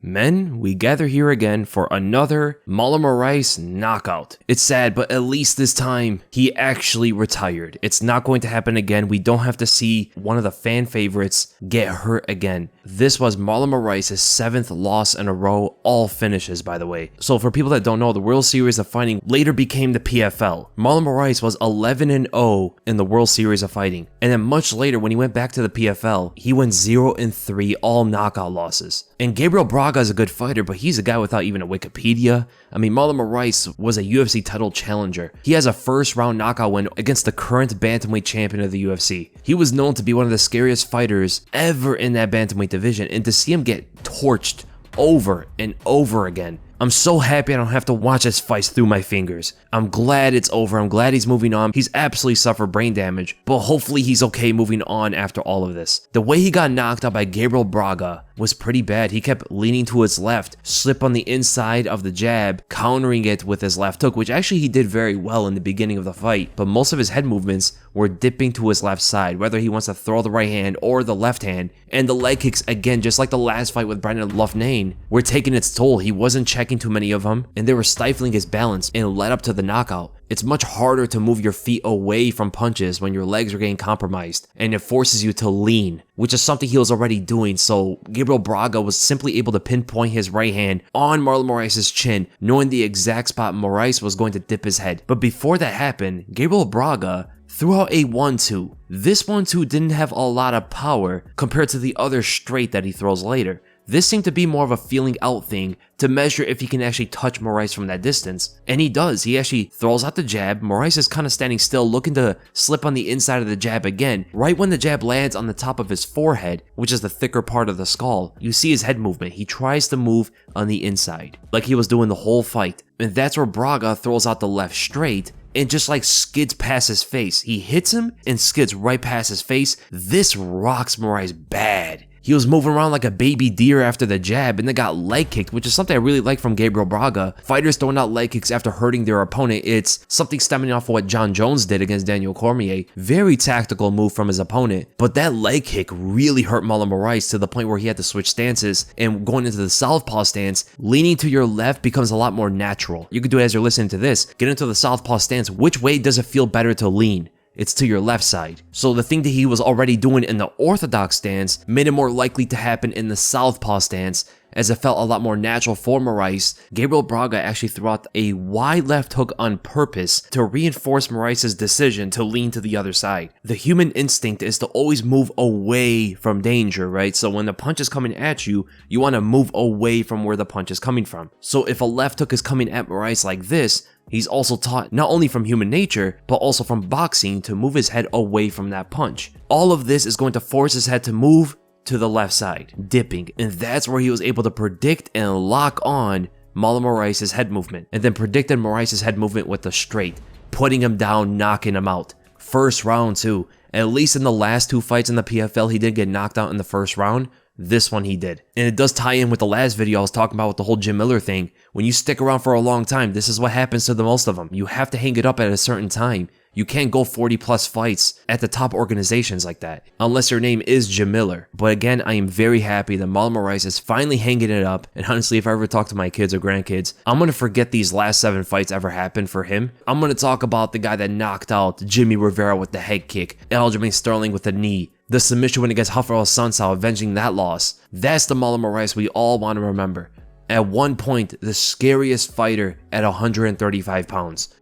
Men, we gather here again for another Marlon Moraes knockout. It's sad, but at least this time, he actually retired. It's not going to happen again. We don't have to see one of the fan favorites get hurt again. This was Marlon Moraes' 7th loss in a row, all finishes, by the way. So for people that don't know, the World Series of Fighting later became the PFL. Marlon Moraes was 11-0 in the World Series of Fighting. And then much later, when he went back to the PFL, he went 0-3, all knockout losses. And Gabriel Braga is a good fighter, but he's a guy without even a Wikipedia. I mean, Marlon Moraes was a UFC title challenger. He has a first-round knockout win against the current bantamweight champion of the UFC. He was known to be one of the scariest fighters ever in that bantamweight division, and to see him get torched over and over again, I'm so happy I don't have to watch his fights through my fingers. I'm glad it's over. I'm glad he's moving on. He's absolutely suffered brain damage, but hopefully he's okay moving on after all of this. The way he got knocked out by Gabriel Braga was pretty bad. He kept leaning to his left, slip on the inside of the jab, countering it with his left hook, which actually he did very well in the beginning of the fight, but most of his head movements were dipping to his left side, whether he wants to throw the right hand or the left hand. And the leg kicks, again, just like the last fight with Brendan Loughnane, were taking its toll. He wasn't checking too many of them, and they were stifling his balance and led up to the knockout. It's much harder to move your feet away from punches when your legs are getting compromised, and it forces you to lean, which is something he was already doing. So Gabriel Braga was simply able to pinpoint his right hand on Marlon Moraes' chin, knowing the exact spot Moraes was going to dip his head. But before that happened, Gabriel Braga threw out a 1-2. This 1-2 didn't have a lot of power compared to the other straight that he throws later. This seemed to be more of a feeling out thing to measure if he can actually touch Moraes from that distance. And he does. He actually throws out the jab. Moraes is kind of standing still, looking to slip on the inside of the jab again. Right when the jab lands on the top of his forehead, which is the thicker part of the skull, you see his head movement. He tries to move on the inside, like he was doing the whole fight. And that's where Braga throws out the left straight, and just like skids past his face. He hits him and skids right past his face. This rocks Moraes bad. He was moving around like a baby deer after the jab and then got leg kicked, which is something I really like from Gabriel Braga. Fighters throwing out leg kicks after hurting their opponent. It's something stemming off of what John Jones did against Daniel Cormier. Very tactical move from his opponent, but that leg kick really hurt Marlon Moraes to the point where he had to switch stances, and going into the southpaw stance, leaning to your left becomes a lot more natural. You can do it as you're listening to this. Get into the southpaw stance. Which way does it feel better to lean? It's to your left side. So the thing that he was already doing in the orthodox stance made it more likely to happen in the southpaw stance, as it felt a lot more natural for Moraes. Gabriel Braga actually threw out a wide left hook on purpose to reinforce Moraes' decision to lean to the other side. The human instinct is to always move away from danger, right? So when the punch is coming at you, you want to move away from where the punch is coming from. So if a left hook is coming at Moraes like this, he's also taught not only from human nature, but also from boxing to move his head away from that punch. All of this is going to force his head to move to the left side, dipping, and that's where he was able to predict and lock on Marlon Moraes' head movement, and then predicted Moraes' head movement with the straight, putting him down, knocking him out. First round too. At least in the last 2 fights in the PFL, he did get knocked out in the first round. This one he did. And it does tie in with the last video I was talking about with the whole Jim Miller thing. When you stick around for a long time, this is what happens to the most of them. You have to hang it up at a certain time. You can't go 40 plus fights at the top organizations like that, unless your name is Jim Miller. But again, I am very happy that Marlon Moraes is finally hanging it up. And honestly, if I ever talk to my kids or grandkids, I'm going to forget these last 7 fights ever happened for him. I'm going to talk about the guy that knocked out Jimmy Rivera with the head kick, Aljamain Sterling with the knee, the submission win against Rafael Sunsao, avenging that loss. That's the Marlon Moraes we all want to remember. At one point, the scariest fighter at 135 pounds.